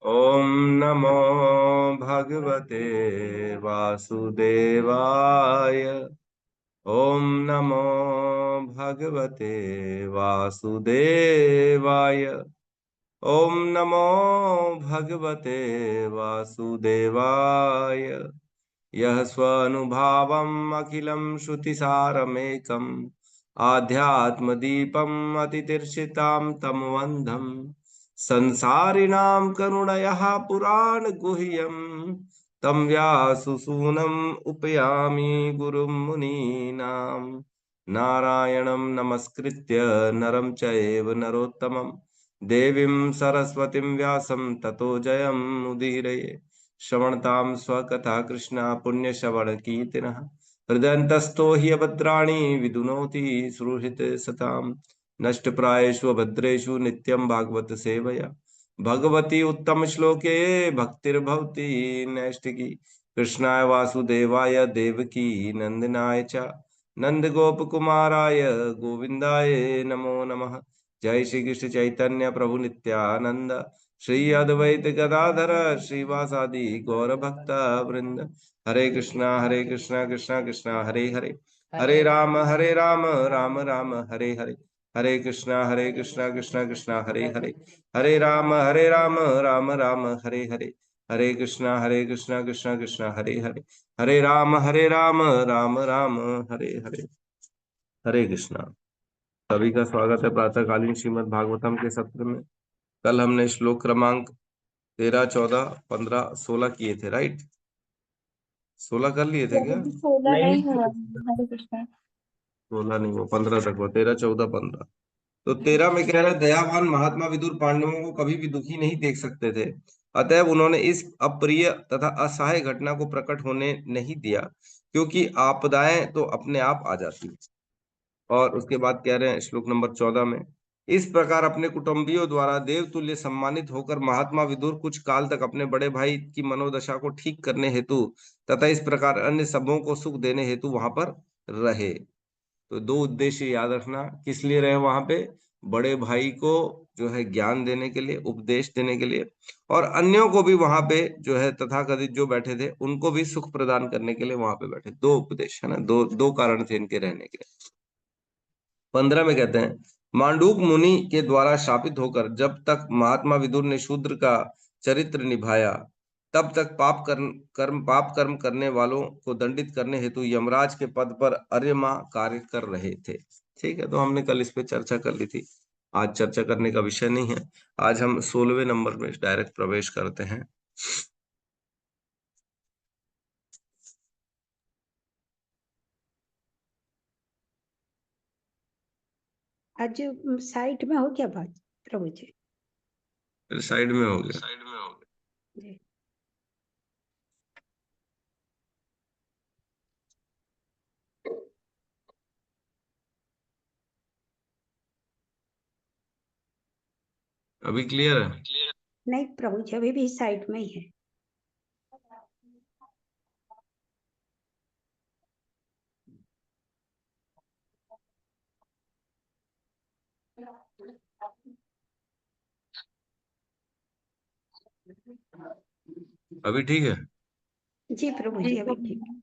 ओम नमो भगवते वासुदेवाय। ओम नमो भगवते वासुदेवाय। ओम नमो भगवते वासुदेवाय। यः स्वानुभावम् अखिलं श्रुतिसारमेकम् आध्यात्मदीपम् अतितीर्षितां तमवन्धम् संसारिणां करुणयः पुराणगुह्यम् तं व्याससूनम् उपयामि गुरुं मुनीनाम्। नारायणं नमस्कृत्य नरं चैव नरोत्तमं देवीं सरस्वतीं व्यासं ततो जयमुदीरये। श्रवणतां स्वकथा कृष्णा पुण्यश्रवण कीर्तिनः हृदयन्तस्थो हि अभद्राणि विदुनोति सुहृत् सताम्। नष्टप्रायेषु भद्रेषु नित्यं भागवत सेवया भगवती उत्तम श्लोके भक्तिर्भवति नैष्टिकी। कृष्णाय वासुदेवाय देवकी नंदनाय च नंद गोप कुमाराय गोविंदाय नमो नमः। जय श्री कृष्ण चैतन्य प्रभु नित्यानंद श्री अद्वैत गदाधर श्रीवासादि गौर भक्त वृंद। हरे कृष्णा कृष्णा कृष्णा हरे हरे हरे राम राम राम हरे हरे। हरे कृष्णा कृष्णा कृष्णा हरे हरे हरे राम राम राम हरे हरे। हरे कृष्णा कृष्णा कृष्णा हरे हरे हरे राम राम राम हरे हरे। हरे कृष्णा। सभी का स्वागत है प्रातःकालीन श्रीमद् भागवतम के सत्र में। कल हमने श्लोक क्रमांक 13, 14, 15, 16 किए थे, राइट? 16 कर लिए थे क्या? अभी 16 नहीं हुआ। हरे कृष्णा। 16 नहीं, वो 15 तक हुआ। 13, 14, 15। तो 13 में कह रहा है, दयावान महात्मा विदुर पांडवों को कभी भी दुखी नहीं देख सकते थे, अतएव उन्होंने इस अप्रिय तथा असहाय घटना को प्रकट होने नहीं दिया, क्योंकि आपदाएं तो अपने आप आ जाती हैं। और उसके बाद कह रहे हैं श्लोक नंबर 14 में, इस प्रकार अपने कुटुंबियों द्वारा देवतुल्य सम्मानित होकर महात्मा विदुर कुछ काल तक अपने बड़े भाई की मनोदशा को ठीक करने हेतु तथा इस प्रकार अन्य सबों को सुख देने हेतु वहां पर रहे। तो दो उद्देश्य याद रखना, किस लिए रहे वहां पे? बड़े भाई को जो है ज्ञान देने के लिए, उपदेश देने के लिए, और अन्यों को भी वहां पे जो है तथाकथित जो बैठे थे उनको भी सुख प्रदान करने के लिए वहां पे बैठे। दो उपदेश है ना, दो दो कारण थे इनके रहने के। 15 में कहते हैं, मांडूक मुनि के द्वारा शापित होकर जब तक महात्मा विदुर ने शूद्र का चरित्र निभाया, तब तक पाप कर्म करने वालों को दंडित करने हेतु यमराज के पद पर अर्यमा कार्य कर रहे थे। ठीक है, तो हमने कल इस पे चर्चा कर ली थी। आज चर्चा करने का विषय नहीं है। आज हम 16वें नंबर में डायरेक्ट प्रवेश करते हैं। आज साइट में हो क्या बात प्रभु जी? साइड में हो गया। जी। अभी क्लियर है? नहीं प्रभु जी, अभी भी साइट में ही है। अभी ठीक है? जी प्रभु जी, अभी ठीक है।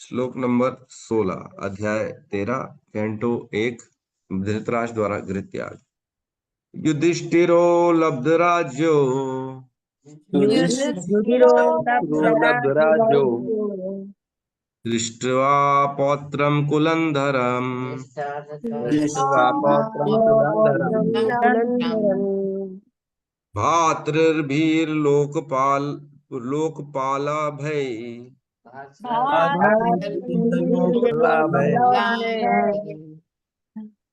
श्लोक नंबर 16, अध्याय 13, कैंटो 1, धृतराष्ट्र द्वारा गृह त्याग। युधिष्ठिरो लब्धराज्यो युधिष्ठिरो लब्धराज्यो दृष्ट्वा पौत्रं कुलन्धरम् दृष्ट्वा पौत्रं कुलन्धरम् भ्रातृभिर्लोकपाल लोकपालाभै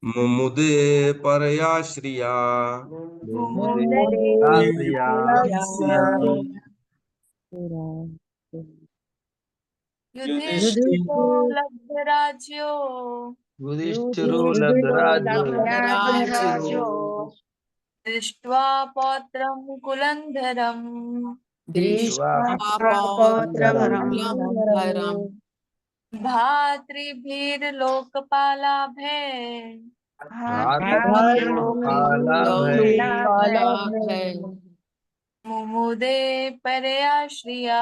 मुमुदे परया श्रिया युधिष्ठिरो लब्धराज्यो लब्धराज्यो दृष्ट्वा पौत्रं कुलन्धरम् भ्रातृभिर्लोकपालाभे भाला भय मुमुदे परया श्रिया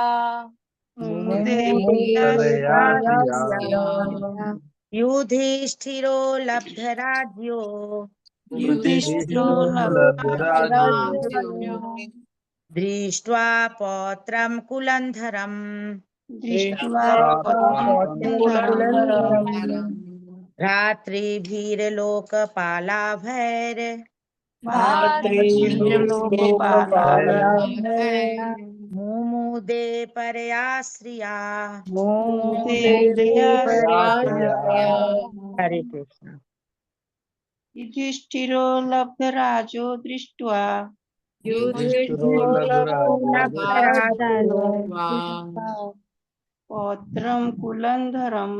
तलया श्रिया युधिष्ठिरो लब्धराज्यो युधिष्ठिरो लब्धराज्यो दृष्ट्वा पौत्रं कुलन्धरम् भ्रातृभिर्लोकपालाभैर् मुमुदे परया श्रिया। हरे कृष्ण। युधिष्ठिरो लब्धराजो दृष्ट्वा पौत्रं कुलन्धरं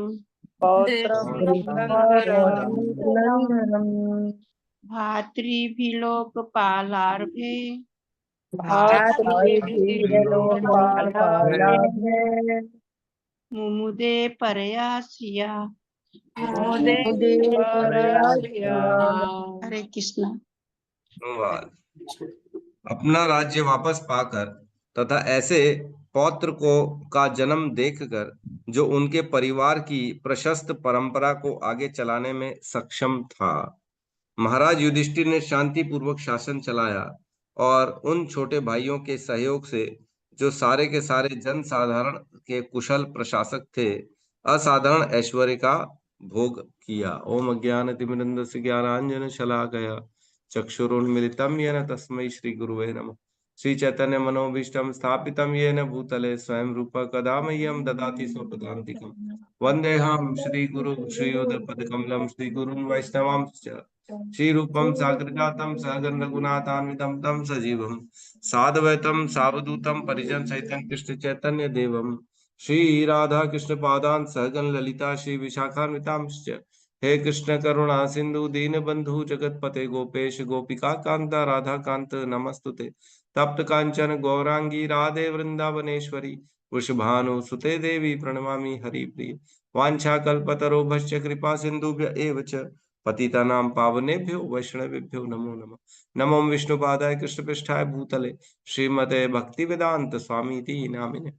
भातृभिलोकपालार्भे मुमुदे परया श्रिया। हरे कृष्ण। अपना राज्य वापस पाकर तथा ऐसे पौत्र को का जन्म देखकर जो उनके परिवार की प्रशस्त परंपरा को आगे चलाने में सक्षम था, महाराज युधिष्ठिर ने शांति पूर्वक शासन चलाया और उन छोटे भाइयों के सहयोग से जो सारे के सारे जन साधारण के कुशल प्रशासक थे, असाधारण ऐश्वर्य का भोग किया। ओम अज्ञानतिमिरन्धस्य ज्ञानांजन शलाकया चक्षुरुन्मिलितं येन तस्मै श्री गुरुवे नमः। श्री चैतन्य मनोभीष्टं स्थापितं येन भूतले स्वयं रूप कदा मह्यं ददाति स्वपदान्तिकं। वन्देऽहं श्री गुरु श्रीयुतपदकमलं श्री गुरुन् वैष्णवांश्च श्री रूपम साग्रजातम सहगन रघुनाथान्वितम तम सजीवम साधवैतम सावधूतम परिजन सहितम कृष्ण चैतन्य देवम श्री राधा कृष्ण पादान सहगन ललिता श्री विशाखान्वितांश्च। हे कृष्ण करुणा सिंधु दीन बंधु जगतपते गोपेश गोपिका कांता राधा कांत नमस्तुते। तप्त कांचन गौरांगी राधे वृंदावनेश्वरी वृषभानु सुते देवी प्रणमामि हरिप्रिय। वाञ्छाकल्पतरुभ्यश्च कृपा सिन्धुभ्य एव च पतितानां पावनेभ्यो वैष्णवेभ्यो नमो नमः। नमो विष्णुपादाय कृष्णपृष्ठाय भूतले श्रीमते भक्तिवेदांत स्वामीति नामिने।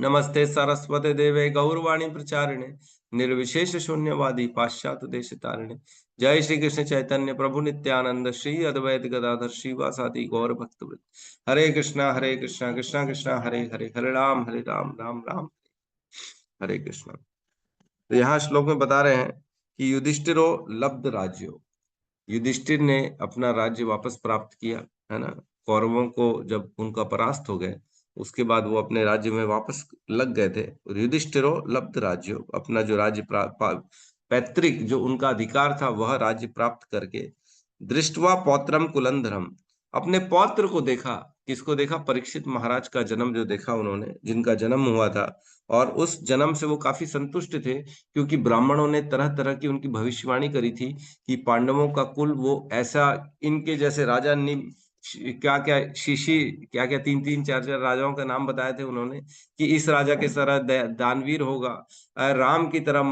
नमस्ते सरस्वते देवे गौरवाणी प्रचारिणे निर्विशेष शून्यवादी पाश्चात्य देश तारिणे। जय श्री कृष्ण चैतन्य प्रभु नित्यानंद श्री अद्वैत गदाधर श्रीवासादि गौर भक्तवृंद। हरे कृष्णा कृष्णा कृष्णा हरे हरे, हरे राम राम राम हरे कृष्णा। तो यहाँ श्लोक में बता रहे हैं कि युधिष्ठिरो लब्ध राज्यो, युधिष्ठिर ने अपना राज्य वापस प्राप्त किया, है ना। कौरवों को जब उनका परास्त हो गए उसके बाद वो अपने राज्य में वापस लग गए थे। युधिष्ठिरो लब्ध राज्यो, अपना जो राज्य पैतृक जो उनका अधिकार था वह राज्य प्राप्त करके, दृष्टवा पौत्रम कुलंधरम, अपने पौत्र को देखा। किसको देखा? परीक्षित महाराज का जन्म जो देखा उन्होंने, जिनका जन्म हुआ था, और उस जन्म से वो काफी संतुष्ट थे क्योंकि ब्राह्मणों ने तरह तरह की उनकी भविष्यवाणी करी थी कि पांडवों का कुल वो ऐसा, इनके जैसे राजा क्या क्या शिशी क्या क्या 3-3 4-4 राजाओं का नाम बताए थे उन्होंने कि इस राजा के तरह दानवीर होगा, राम की तरह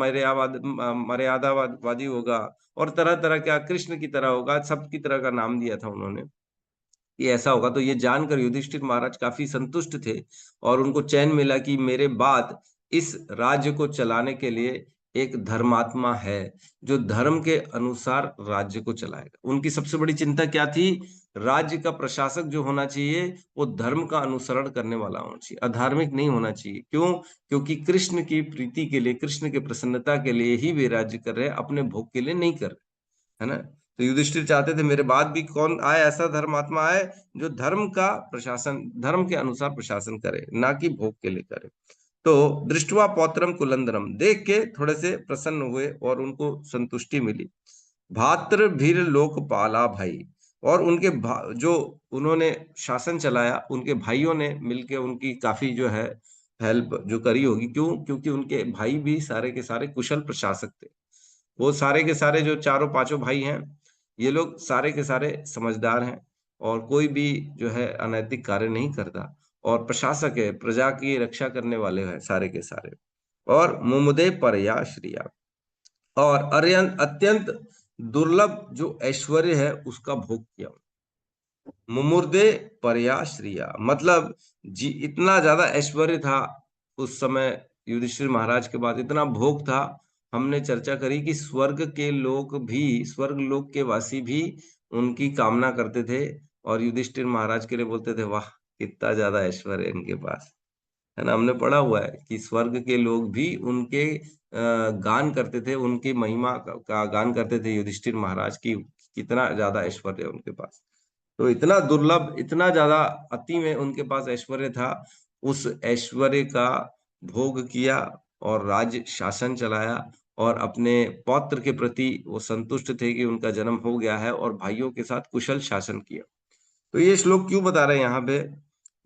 मर्यादावादी होगा, और तरह तरह का कृष्ण की तरह होगा, सब की तरह का नाम दिया था उन्होंने कि ऐसा होगा। तो ये जानकर युधिष्ठिर महाराज काफी संतुष्ट थे और उनको चैन मिला कि मेरे बाद इस राज्य को चलाने के लिए एक धर्मात्मा है जो धर्म के अनुसार राज्य को चलाएगा। उनकी सबसे बड़ी चिंता क्या थी? राज्य का प्रशासक जो होना चाहिए वो धर्म का अनुसरण करने वाला होना चाहिए, अधार्मिक नहीं होना चाहिए। क्यों? क्योंकि कृष्ण की प्रीति के लिए, कृष्ण की प्रसन्नता के लिए ही वे राज्य कर रहे हैं, अपने भोग के लिए नहीं कर रहे, है ना। तो युधिष्ठिर चाहते थे मेरे बाद भी कौन आए, ऐसा धर्मात्मा आए जो धर्म का प्रशासन, धर्म के अनुसार प्रशासन करे, ना कि भोग के लिए करे। तो दृष्टवा पौत्रम कुलंदरम, देख के थोड़े से प्रसन्न हुए और उनको संतुष्टि मिली। भात्र भीर लोकपाला भाई, और उनके जो उन्होंने शासन चलाया, उनके भाइयों ने मिलके उनकी काफी जो है हेल्प जो करी होगी। क्यों? क्योंकि उनके भाई भी सारे के सारे कुशल प्रशासक थे। वो सारे के सारे जो चारों पांचों भाई हैं, ये लोग सारे के सारे समझदार हैं और कोई भी जो है अनैतिक कार्य नहीं करता, और प्रशासक है, प्रजा की रक्षा करने वाले हैं सारे के सारे। और मुमुदे परया श्रिया, और अत्यंत दुर्लभ जो ऐश्वर्य है उसका भोग किया। मुमुर्दे परया श्रिया, मतलब जी इतना ज्यादा ऐश्वर्य था उस समय युधिष्ठिर महाराज के बाद, इतना भोग था। हमने चर्चा करी कि स्वर्ग के लोग भी, स्वर्ग लोक के वासी भी उनकी कामना करते थे और युधिष्ठिर महाराज के लिए बोलते थे, वाह कितना ज्यादा ऐश्वर्य है इनके पास, है ना। हमने पढ़ा हुआ है कि स्वर्ग के लोग भी उनके गान करते थे, उनकी महिमा का गान करते थे युधिष्ठिर महाराज की, कितना ज्यादा ऐश्वर्य है उनके पास। तो इतना दुर्लभ, इतना ज्यादा अति में उनके पास ऐश्वर्य था। उस ऐश्वर्य का भोग किया और राज्य शासन चलाया और अपने पौत्र के प्रति वो संतुष्ट थे कि उनका जन्म हो गया है, और भाइयों के साथ कुशल शासन किया। तो ये श्लोक क्यों बता रहे हैं यहाँ पे,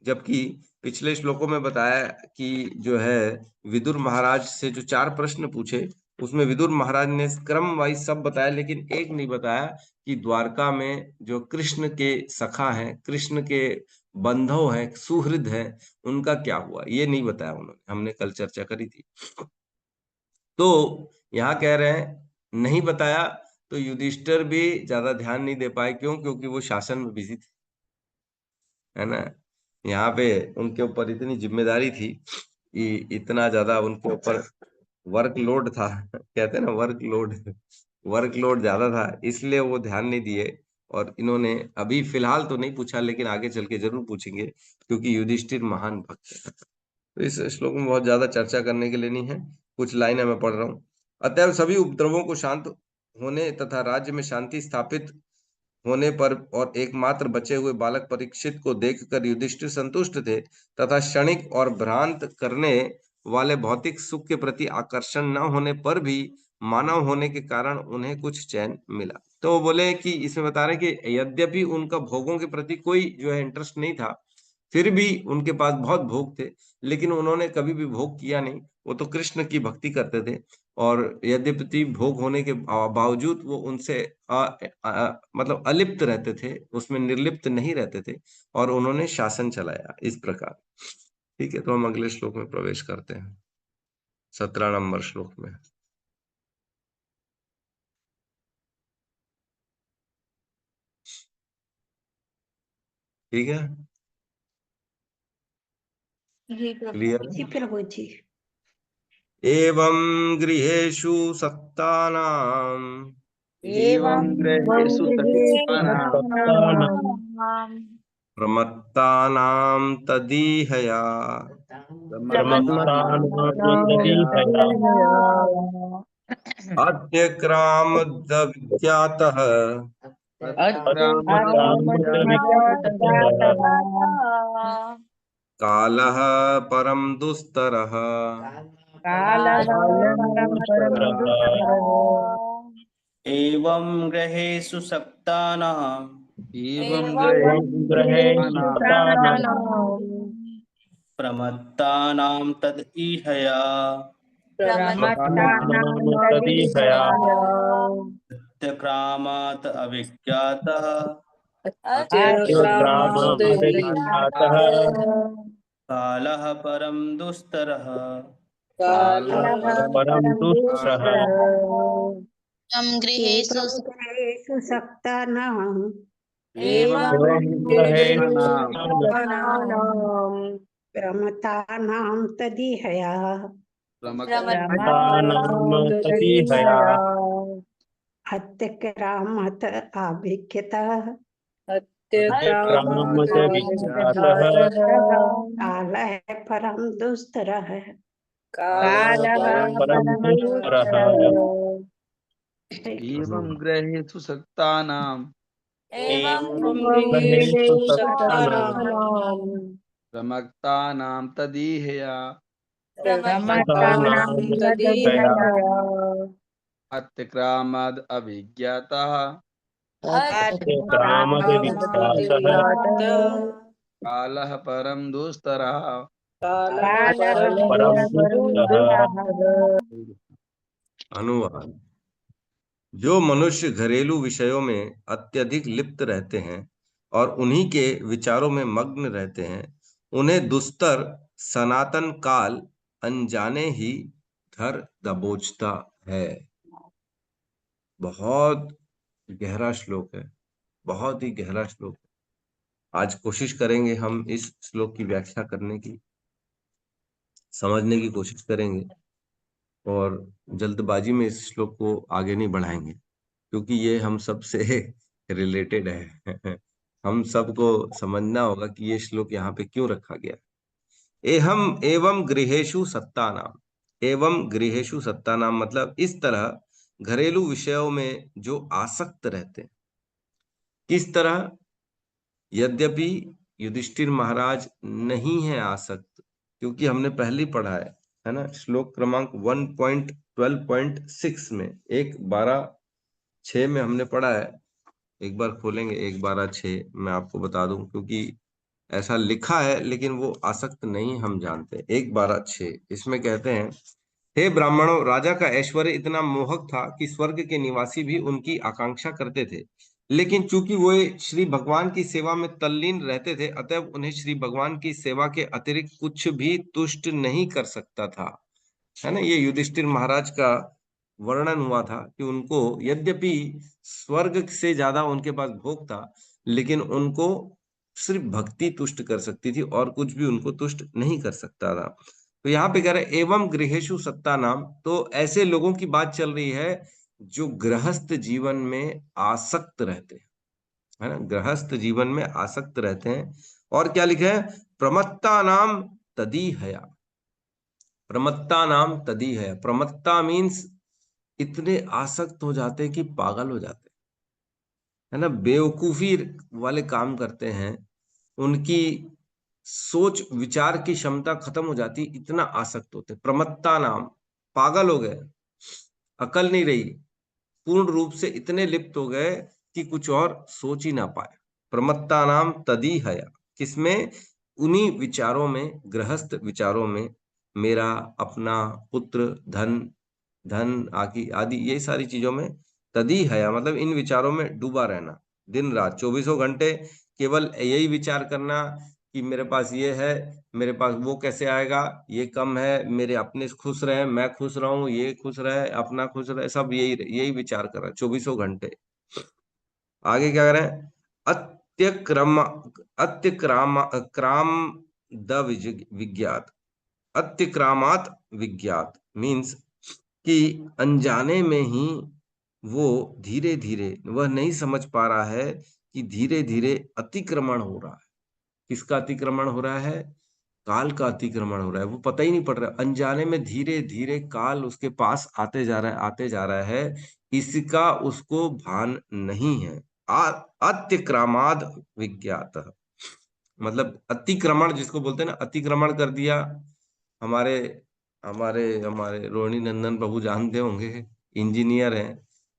जबकि पिछले श्लोकों में बताया कि जो है विदुर महाराज से जो 4 प्रश्न पूछे उसमें विदुर महाराज ने क्रम वाइज सब बताया, लेकिन एक नहीं बताया कि द्वारका में जो कृष्ण के सखा हैं, कृष्ण के बंधव हैं, सुहृद हैं, उनका क्या हुआ, ये नहीं बताया उन्होंने। हमने कल चर्चा करी थी। तो यहाँ कह रहे हैं नहीं बताया, तो युधिष्ठिर भी ज्यादा ध्यान नहीं दे पाए। क्यों? क्योंकि वो शासन में बिजी थे, है ना। यहाँ पे उनके ऊपर इतनी जिम्मेदारी थी कि इतना ज्यादा उनके ऊपर वर्कलोड था कहते हैं ना, वर्कलोड ज्यादा था, इसलिए वो ध्यान नहीं दिए। और इन्होंने अभी फिलहाल तो नहीं पूछा, लेकिन आगे चल के जरूर पूछेंगे, क्योंकि युधिष्ठिर महान भक्त है। तो इस श्लोक में बहुत ज्यादा चर्चा करने के लिए नहीं है, कुछ लाइनें मैं पढ़ रहा हूँ। अतएव सभी उपद्रवों को शांत होने तथा राज्य में शांति स्थापित होने पर और एकमात्र बचे हुए बालक परीक्षित को देखकर युधिष्ठिर संतुष्ट थे, तथा क्षणिक और भ्रांत करने वाले भौतिक सुख के प्रति आकर्षण न होने पर भी मानव होने के कारण उन्हें कुछ चैन मिला। तो वो बोले कि इसमें बता रहे कि यद्यपि उनका भोगों के प्रति कोई जो है इंटरेस्ट नहीं था, फिर भी उनके पास बहुत भोग थे, लेकिन उन्होंने कभी भी भोग किया नहीं। वो तो कृष्ण की भक्ति करते थे, और यद्यपि भोग होने के बावजूद वो उनसे मतलब अलिप्त रहते थे, उसमें निर्लिप्त नहीं रहते थे, और उन्होंने शासन चलाया इस प्रकार। ठीक है, तो हम अगले श्लोक में प्रवेश करते हैं, 17 नंबर श्लोक में। ठीक है, जी प्रभु। क्लियर जी है। प्रभु जी। एवं गृहेषु सक्तानाम एवं ग्रहेषु सक्तानां प्रमत्तानां तदीहया प्रमत्तानां अत्यक्रामद्विज्ञातः कालः परम दुस्तरः। एवं ग्रहेषु सक्तानां एवं ग्रहेषु सक्तानां प्रमत्तानां तदीहया सत्यक्रामात् अविज्ञातः कालः परं दुस्तरः। परम दुष्टः। एवं ग्रहेषु सक्तानां एवं ग्रहेषु सक्तानां प्रमतानां तदीहया प्रमत्तानां अत्यक्रामत अभिज्ञतः अत्यक्रामत् विज्ञातः कालः परं दुस्तरः। परम दुष्टः। एवं ग्रहेषु सक्तानां ग्रहेषु सक्तानां प्रमत्तानां तदीहया अत्यक्रामद् अभिज्ञातः कालः परम दुस्तरः। परम दुष्टः। अनुवाद। जो मनुष्य घरेलू विषयों में अत्यधिक लिप्त रहते हैं और उन्हीं के विचारों में मग्न रहते हैं, उन्हें दुस्तर सनातन काल अनजाने ही धर दबोचता है। बहुत गहरा श्लोक है, बहुत ही गहरा श्लोक है। आज कोशिश करेंगे हम इस श्लोक की व्याख्या करने की, समझने की कोशिश करेंगे और जल्दबाजी में इस श्लोक को आगे नहीं बढ़ाएंगे, क्योंकि ये हम सब से रिलेटेड है। हम सबको समझना होगा कि ये श्लोक यहाँ पे क्यों रखा गया। एहम एवं गृहेषु सत्तानाम, एवं गृहेषु सत्तानाम मतलब इस तरह घरेलू विषयों में जो आसक्त रहते हैं। किस तरह? यद्यपि युधिष्ठिर महाराज नहीं है आसक्त, क्योंकि हमने पहले ही पढ़ा है ना, श्लोक क्रमांक 1.12.6 में 1.12.6 में हमने पढ़ा है। एक बार खोलेंगे 1.12.6, मैं आपको बता दूं, क्योंकि ऐसा लिखा है लेकिन वो आसक्त नहीं हम जानते। 1.12.6 इसमें कहते हैं, हे ब्राह्मणों, राजा का ऐश्वर्य इतना मोहक था कि स्वर्ग के निवासी भी उनकी आकांक्षा करते थे, लेकिन चूंकि वो श्री भगवान की सेवा में तल्लीन रहते थे, अतएव उन्हें श्री भगवान की सेवा के अतिरिक्त कुछ भी तुष्ट नहीं कर सकता था। है ना, ये युधिष्ठिर महाराज का वर्णन हुआ था कि उनको यद्यपि स्वर्ग से ज्यादा उनके पास भोग था, लेकिन उनको सिर्फ भक्ति तुष्ट कर सकती थी और कुछ भी उनको तुष्ट नहीं कर सकता था। तो यहाँ पे कह रहे एवं गृहेषु सत्ता नाम, तो ऐसे लोगों की बात चल रही है जो गृहस्थ जीवन में आसक्त रहते हैं, है ना, गृहस्थ जीवन में आसक्त रहते हैं। और क्या लिखा है? प्रमत्ता नाम तदीहया, प्रमत्ता नाम तदीहया। प्रमत्ता मीन्स इतने आसक्त हो जाते हैं कि पागल हो जाते हैं, है ना, बेवकूफी वाले काम करते हैं, उनकी सोच विचार की क्षमता खत्म हो जाती, इतना आसक्त होते। प्रमत्ता नाम, पागल हो गए, अकल नहीं रही, पूर्ण रूप से इतने लिप्त हो गए कि कुछ और सोच ही ना पाए। प्रमत्ता नाम तदीहया, किसमें? उन्हीं विचारों में, गृहस्थ विचारों में, मेरा, अपना, पुत्र, धन, धन आदि आदि ये सारी चीजों में तदीहया मतलब इन विचारों में डूबा रहना, दिन रात 24 घंटे केवल यही विचार करना कि मेरे पास ये है, मेरे पास वो कैसे आएगा, ये कम है, मेरे अपने खुश रहे, मैं खुश रहूं, ये खुश रहे, अपना खुश रहे, सब यही यही विचार कर रहे हैं 24 घंटे। आगे क्या करें? अत्यक्रम अत्यक्राम क्राम द विज्ञात, अत्यक्रामात विज्ञात मीन्स कि अनजाने में ही वो धीरे धीरे, वह नहीं समझ पा रहा है कि धीरे धीरे अतिक्रमण हो रहा है। किसका अतिक्रमण हो रहा है? काल का अतिक्रमण हो रहा है, वो पता ही नहीं पड़ रहा, अनजाने में धीरे धीरे काल उसके पास आते जा रहा है, आते जा रहा है, इसका उसको भान नहीं है। अतिक्रामाद विज्ञात मतलब अतिक्रमण जिसको बोलते हैं ना, अतिक्रमण कर दिया। हमारे हमारे हमारे रोहिणी नंदन प्रभु जानते होंगे, इंजीनियर हैं,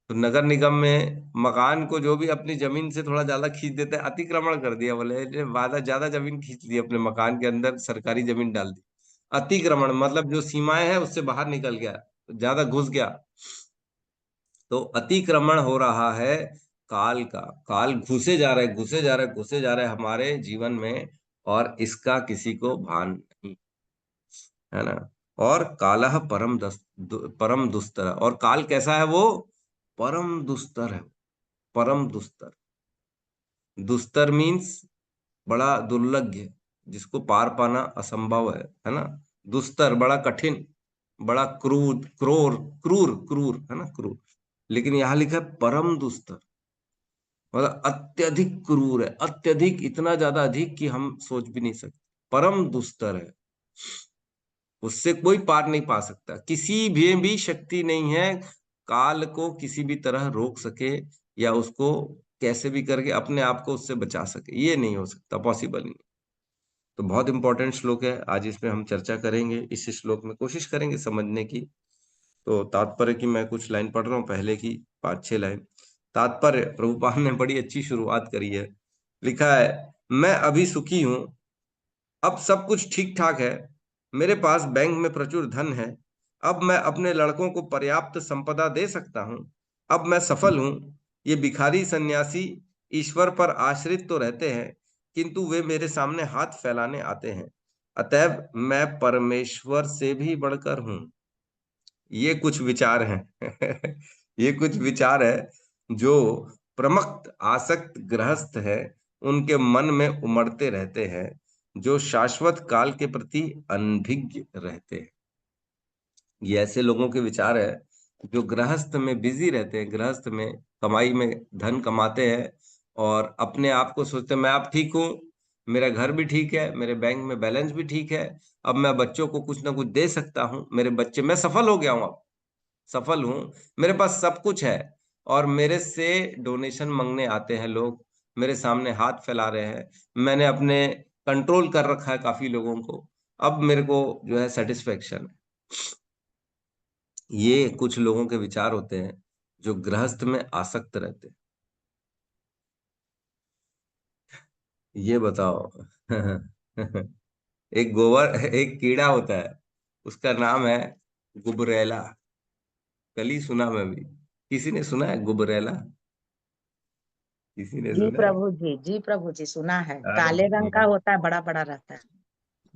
तो नगर निगम में मकान को जो भी अपनी जमीन से थोड़ा ज्यादा खींच देते हैं, अतिक्रमण कर दिया, बोले ज्यादा जमीन खींच ली, अपने मकान के अंदर सरकारी जमीन डाल दी। अतिक्रमण मतलब जो सीमाएं है उससे बाहर निकल गया, ज्यादा घुस गया, तो अतिक्रमण हो रहा है काल का। काल घुसे जा रहा है, घुसे जा रहा है, घुसे जा रहा है हमारे जीवन में, और इसका किसी को भान नहीं, है ना। और कालह परम दुस्तर, और काल कैसा है? वो परम दुस्तर है, परम दुस्तर। दुस्तर मीन्स बड़ा दुर्लभ, जिसको पार पाना असंभव है ना। दुस्तर बड़ा कठिन, बड़ा क्रूर, क्रूर क्रूर क्रूर, है ना, क्रूर। लेकिन यहां लिखा है परम दुस्तर, मतलब अत्यधिक क्रूर है, अत्यधिक, इतना ज्यादा अधिक कि हम सोच भी नहीं सकते, परम दुस्तर है। उससे कोई पार नहीं पा सकता, किसी भी शक्ति नहीं है काल को किसी भी तरह रोक सके या उसको कैसे भी करके अपने आप को उससे बचा सके, ये नहीं हो सकता, पॉसिबल नहीं। तो बहुत इंपॉर्टेंट श्लोक है, आज इसमें हम चर्चा करेंगे, इस श्लोक में कोशिश करेंगे समझने की। तो तात्पर्य की मैं कुछ लाइन पढ़ रहा हूँ, पहले की 5-6 लाइन तात्पर्य। प्रभुपाद ने बड़ी अच्छी शुरुआत करी है, लिखा है, मैं अभी सुखी हूं, अब सब कुछ ठीक ठाक है, मेरे पास बैंक में प्रचुर धन है, अब मैं अपने लड़कों को पर्याप्त संपदा दे सकता हूं, अब मैं सफल हूं। ये भिखारी सन्यासी ईश्वर पर आश्रित तो रहते हैं, किंतु वे मेरे सामने हाथ फैलाने आते हैं, अतएव मैं परमेश्वर से भी बढ़कर हूं। ये कुछ विचार हैं ये कुछ विचार है जो प्रमक्त आसक्त गृहस्थ है, उनके मन में उमड़ते रहते हैं, जो शाश्वत काल के प्रति अनभिज्ञ रहते हैं। ये ऐसे लोगों के विचार है जो गृहस्थ में बिजी रहते हैं, गृहस्थ में कमाई में धन कमाते हैं और अपने आप को सोचते हैं मैं आप ठीक हूँ, मेरा घर भी ठीक है, मेरे बैंक में बैलेंस भी ठीक है, अब मैं बच्चों को कुछ ना कुछ दे सकता हूँ, मेरे बच्चे, मैं सफल हो गया हूँ, अब सफल हूँ, मेरे पास सब कुछ है। और मेरे से डोनेशन मांगने आते हैं लोग, मेरे सामने हाथ फैला रहे हैं, मैंने अपने कंट्रोल कर रखा है काफी लोगों को, अब मेरे को जो है सेटिस्फेक्शन है। ये कुछ लोगों के विचार होते हैं जो गृहस्थ में आसक्त रहते हैं। ये बताओ एक कीड़ा होता है, उसका नाम है गुबरैला। कल ही सुना मैं भी। किसी ने सुना है गुबरैला? किसी ने जी सुना है? प्रभु जी, जी प्रभु जी, सुना है। काले रंग का हाँ, होता है, बड़ा बड़ा रहता है,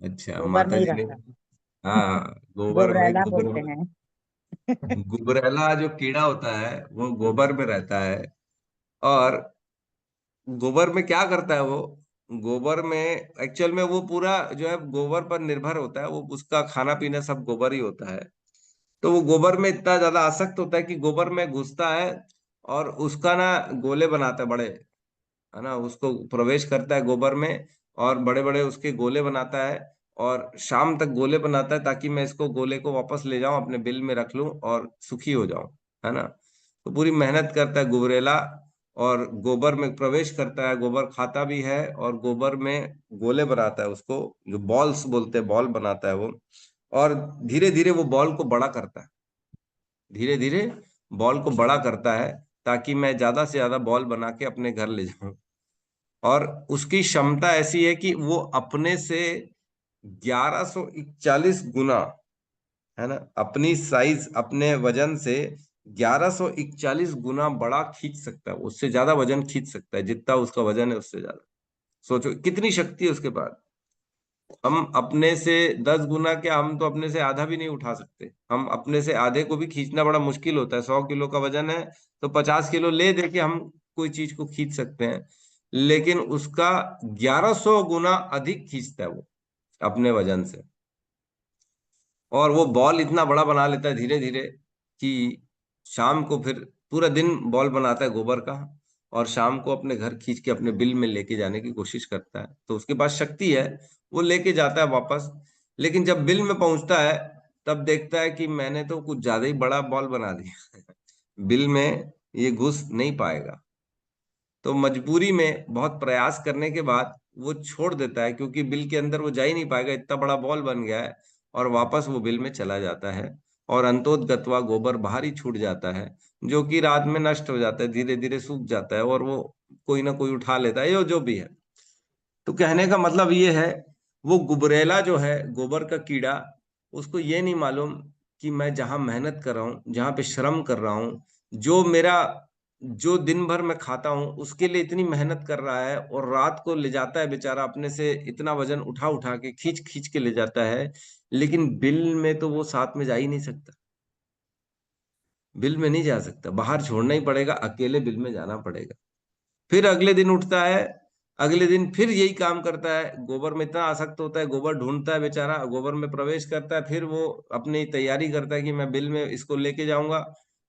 अच्छा, गोबर में माता ही जी ने, रहता है। हाँ, गोबर में गोबरैला बोलते गुबरैला। हैं। गुबरैला जो कीड़ा होता है वो गोबर में रहता है। और गोबर में क्या करता है वो? गोबर में एक्चुअल में वो पूरा जो है गोबर पर निर्भर होता है, वो उसका खाना पीना सब गोबर ही होता है। तो वो गोबर में इतना ज्यादा आसक्त होता है कि गोबर में घुसता है और उसका ना गोले बनाता है बड़े, है ना, उसको प्रवेश करता है गोबर में और बड़े बड़े उसके गोले बनाता है और शाम तक गोले बनाता है ताकि मैं इसको गोले को वापस ले जाऊं, अपने बिल में रख लूं और सुखी हो जाऊं, है ना। तो पूरी मेहनत करता है गुबरेला और गोबर में प्रवेश करता है, गोबर खाता भी है और गोबर में गोले बनाता है, उसको जो बॉल्स बोलते हैं, बॉल बनाता है वो। और धीरे धीरे वो बॉल को बड़ा करता है, धीरे धीरे बॉल को बड़ा करता है ताकि मैं ज्यादा से ज्यादा बॉल बना के अपने घर ले जाऊं। और उसकी क्षमता ऐसी है कि वो अपने से 1141 गुना, है ना, अपनी साइज, अपने वजन से 1141 गुना बड़ा खींच सकता है, उससे ज्यादा वजन खींच सकता है, जितना उसका वजन है उससे ज्यादा। सोचो कितनी शक्ति है उसके पास। हम अपने से 10 गुना क्या, हम तो अपने से आधा भी नहीं उठा सकते, हम अपने से आधे को भी खींचना बड़ा मुश्किल होता है। 100 किलो का वजन है तो 50 किलो ले दे के हम कोई चीज को खींच सकते हैं, लेकिन उसका 1100 गुना अधिक खींचता है वो अपने वजन से। और वो बॉल इतना बड़ा बना लेता है धीरे धीरे कि शाम को फिर पूरा दिन बॉल बनाता है गोबर का और शाम को अपने घर खींच के अपने बिल में लेके जाने की कोशिश करता है। तो उसके पास शक्ति है, वो लेके जाता है वापस। लेकिन जब बिल में पहुंचता है तब देखता है कि मैंने तो कुछ ज्यादा ही बड़ा बॉल बना दिया बिल में ये घुस नहीं पाएगा। तो मजबूरी में बहुत प्रयास करने के बाद वो छोड़ देता है, क्योंकि बिल के अंदर वो जा ही नहीं पाएगा, इतना बड़ा बॉल बन गया है। और वापस वो बिल में चला जाता है और अंतोतगत्वा गोबर बाहर ही छूट जाता है, जो कि रात में नष्ट हो जाता है, धीरे धीरे सूख जाता है और वो कोई ना कोई उठा लेता है, यो जो भी है। तो कहने का मतलब ये है, वो गुबरेला जो है, गोबर का कीड़ा, उसको ये नहीं मालूम कि मैं जहां मेहनत कर रहा हूँ, जहां पे श्रम कर रहा हूँ, जो मेरा, जो दिन भर मैं खाता हूँ उसके लिए इतनी मेहनत कर रहा है और रात को ले जाता है बेचारा, अपने से इतना वजन उठा उठा के खींच खींच के ले जाता है, लेकिन बिल में तो वो साथ में जा ही नहीं सकता, बिल में नहीं जा सकता, बाहर छोड़ना ही पड़ेगा, अकेले बिल में जाना पड़ेगा। फिर अगले दिन उठता है, अगले दिन फिर यही काम करता है, गोबर में इतना आसक्त होता है, गोबर ढूंढता है बेचारा, गोबर में प्रवेश करता है, फिर वो अपनी तैयारी करता है कि मैं बिल में इसको लेके जाऊंगा,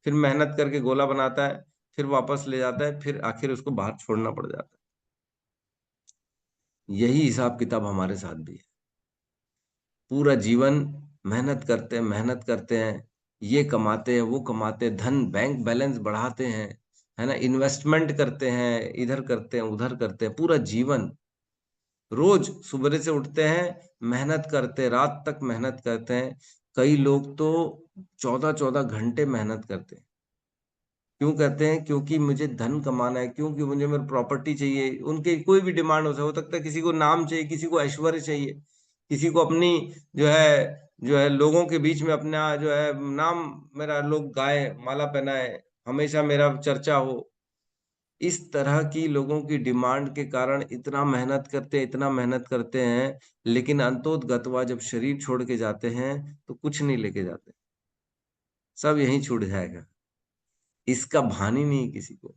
फिर मेहनत करके गोला बनाता है, फिर वापस ले जाता है, फिर आखिर उसको बाहर छोड़ना पड़ जाता है। यही हिसाब किताब हमारे साथ भी है। पूरा जीवन मेहनत करते हैं, मेहनत करते हैं, ये कमाते हैं, वो कमाते हैं, धन बैंक बैलेंस बढ़ाते हैं, है ना, इन्वेस्टमेंट करते हैं, इधर करते हैं, उधर करते हैं, पूरा जीवन। रोज सुबह से उठते हैं, मेहनत करते हैं, रात तक मेहनत करते हैं। कई लोग तो 14-14 घंटे मेहनत करते हैं। क्यों कहते हैं? क्योंकि मुझे धन कमाना है, क्योंकि मुझे मेरी प्रॉपर्टी चाहिए, उनके कोई भी डिमांड हो सकता है, किसी को नाम चाहिए, किसी को ऐश्वर्य चाहिए, किसी को अपनी जो है लोगों के बीच में अपना जो है नाम, मेरा लोग गाए, माला पहनाए, हमेशा मेरा चर्चा हो। इस तरह की लोगों की डिमांड के कारण इतना मेहनत करते हैं, इतना मेहनत करते हैं, लेकिन अंतोतगत्वा जब शरीर छोड़ के जाते हैं तो कुछ नहीं लेके जाते, सब यहीं छूट जाएगा। इसका भान ही नहीं किसी को।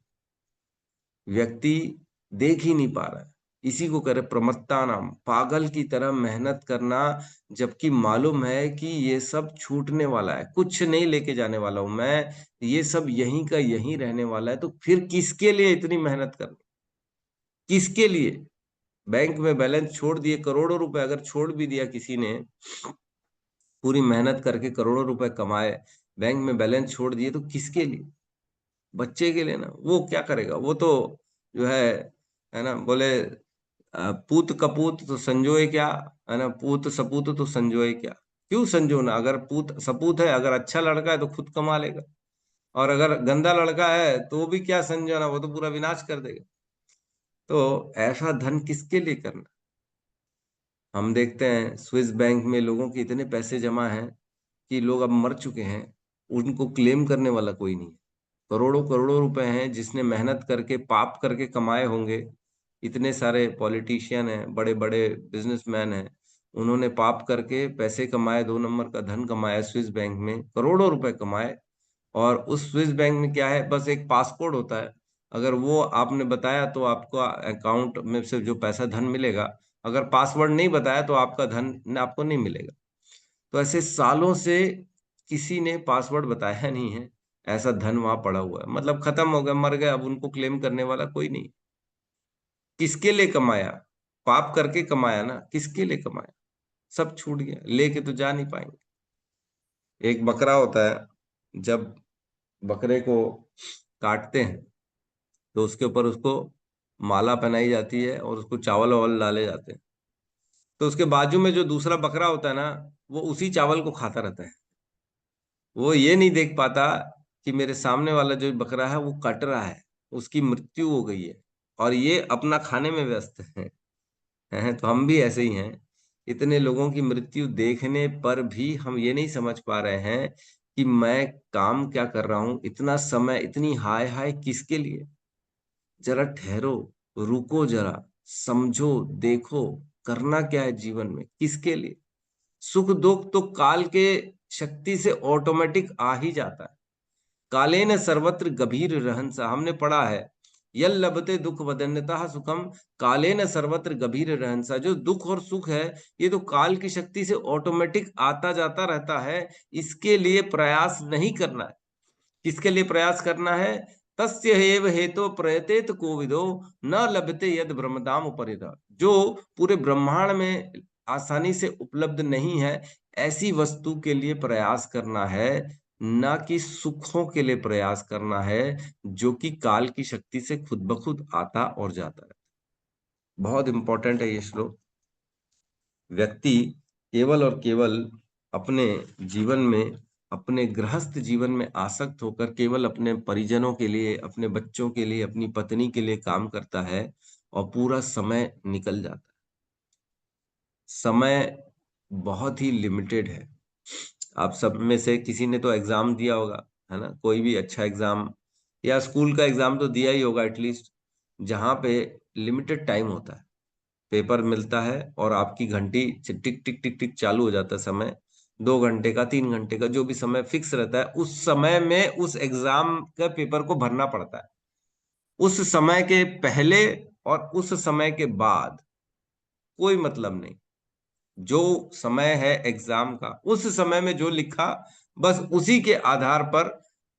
व्यक्ति देख ही नहीं पा रहा है। इसी को करे प्रमत्ता नाम, पागल की तरह मेहनत करना, जबकि मालूम है कि ये सब छूटने वाला है, कुछ नहीं लेके जाने वाला हूं मैं, ये सब यहीं का यहीं रहने वाला है। तो फिर किसके लिए इतनी मेहनत करनी, किसके लिए? बैंक में बैलेंस छोड़ दिए, करोड़ों रुपए अगर छोड़ भी दिया किसी ने, पूरी मेहनत करके करोड़ों रुपए कमाए, बैंक में बैलेंस छोड़ दिए, तो किसके लिए? बच्चे के लिए ना। वो क्या करेगा? वो तो जो है ना, बोले पूत कपूत तो संजोए क्या, है ना, पूत सपूत तो संजोए क्या। क्यों संजोना? अगर पूत सपूत है, अगर अच्छा लड़का है तो खुद कमा लेगा, और अगर गंदा लड़का है तो भी क्या संजोना, वो तो पूरा विनाश कर देगा। तो ऐसा धन किसके लिए करना? हम देखते हैं स्विस बैंक में लोगों के इतने पैसे जमा हैं कि लोग अब मर चुके हैं, उनको क्लेम करने वाला कोई नहीं है। करोड़ों करोड़ों रुपए हैं जिसने मेहनत करके पाप करके कमाए होंगे। इतने सारे पॉलिटिशियन हैं, बड़े बड़े बिजनेसमैन हैं, उन्होंने पाप करके पैसे कमाए, 2 नंबर का धन कमाया, स्विस बैंक में करोड़ों रुपए कमाए। और उस स्विस बैंक में क्या है, बस एक पासपोर्ट होता है, अगर वो आपने बताया तो आपका अकाउंट में से जो पैसा धन मिलेगा, अगर पासवर्ड नहीं बताया तो आपका धन आपको नहीं मिलेगा। तो ऐसे सालों से किसी ने पासवर्ड बताया नहीं है, ऐसा धन वहां पड़ा हुआ है, मतलब खत्म हो गया, मर गए, अब उनको क्लेम करने वाला कोई नहीं। किसके लिए कमाया? पाप करके कमाया ना, किसके लिए कमाया? सब छूट गया, लेके तो जा नहीं पाएंगे। एक बकरा होता है, जब बकरे को काटते हैं तो उसके ऊपर उसको माला पहनाई जाती है और उसको चावल वावल डाले जाते हैं। तो उसके बाजू में जो दूसरा बकरा होता है ना, वो उसी चावल को खाता रहता है। वो ये नहीं देख पाता कि मेरे सामने वाला जो बकरा है वो कट रहा है, उसकी मृत्यु हो गई है, और ये अपना खाने में व्यस्त है। हैं तो हम भी ऐसे ही हैं। इतने लोगों की मृत्यु देखने पर भी हम ये नहीं समझ पा रहे हैं कि मैं काम क्या कर रहा हूं, इतना समय, इतनी हाय हाय किसके लिए? जरा ठहरो, रुको, जरा समझो, देखो करना क्या है जीवन में, किसके लिए? सुख दुख तो काल के शक्ति से ऑटोमेटिक आ ही जाता है। कालेन सर्वत्र गंभीर रहंसा, हमने पढ़ा है, यल लभते दुख वदन्यता सुखम, कालेन सर्वत्र गंभीर रहंसा। जो दुख और सुख है, ये तो काल की शक्ति से ऑटोमेटिक आता जाता रहता है, इसके लिए प्रयास नहीं करना है। किसके लिए प्रयास करना है? तस्य हेव हेतो प्रयतेत कोविदो न लभते यद ब्रह्मदाम उपरिता। जो पूरे ब्रह्मांड में आसानी से उपलब्ध नहीं है, ऐसी वस्तु के लिए प्रयास करना है, ना कि सुखों के लिए प्रयास करना है, जो कि काल की शक्ति से खुद ब खुद आता और जाता है। बहुत इंपॉर्टेंट है ये श्लोक। व्यक्ति केवल और केवल अपने जीवन में, अपने गृहस्थ जीवन में आसक्त होकर केवल अपने परिजनों के लिए, अपने बच्चों के लिए, अपनी पत्नी के लिए काम करता है, और पूरा समय निकल जाता है। समय बहुत ही लिमिटेड है। आप सब में से किसी ने तो एग्जाम दिया होगा, है ना, कोई भी अच्छा एग्जाम या स्कूल का एग्जाम तो दिया ही होगा एटलीस्ट, जहां पे लिमिटेड टाइम होता है। पेपर मिलता है और आपकी घंटी टिक टिक टिक टिक चालू हो जाता है समय, 2 घंटे का, 3 घंटे का, जो भी समय फिक्स रहता है, उस समय में उस एग्जाम का पेपर को भरना पड़ता है। उस समय के पहले और उस समय के बाद कोई मतलब नहीं। जो समय है एग्जाम का, उस समय में जो लिखा, बस उसी के आधार पर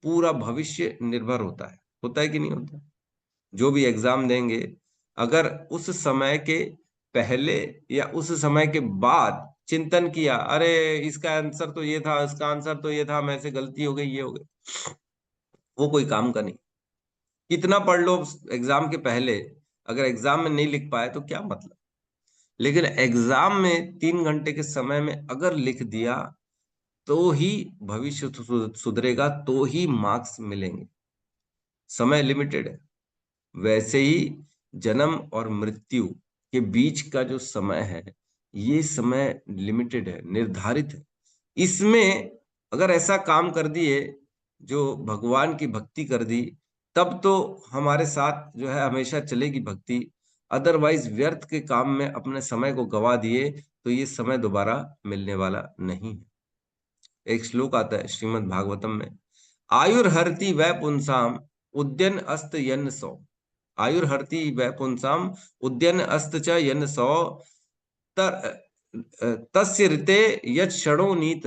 पूरा भविष्य निर्भर होता है कि नहीं होता? जो भी एग्जाम देंगे, अगर उस समय के पहले या उस समय के बाद चिंतन किया, अरे इसका आंसर तो ये था, इसका आंसर तो ये था, मेरे से गलती हो गई, ये हो गई, वो कोई काम का नहीं। कितना पढ़ लो एग्जाम के पहले, अगर एग्जाम में नहीं लिख पाए तो क्या मतलब? लेकिन एग्जाम में 3 घंटे के समय में अगर लिख दिया, तो ही भविष्य सुधरेगा, तो ही मार्क्स मिलेंगे। समय लिमिटेड है। वैसे ही जन्म और मृत्यु के बीच का जो समय है, ये समय लिमिटेड है, निर्धारित है। इसमें अगर ऐसा काम कर दिए, जो भगवान की भक्ति कर दी, तब तो हमारे साथ जो है हमेशा चलेगी भक्ति। अदरवाइज व्यर्थ के काम में अपने समय को गवा दिए तो ये समय दोबारा मिलने वाला नहीं है। एक श्लोक आता है श्रीमद् भागवतम में, आयुर्हरति वै पुंसाम उद्यन अस्त यन्न सौ। आयुर्हर्ति वै पुंसाम उद्यन अस्त च यन सौ तस्य ऋते यत् क्षणो नीत,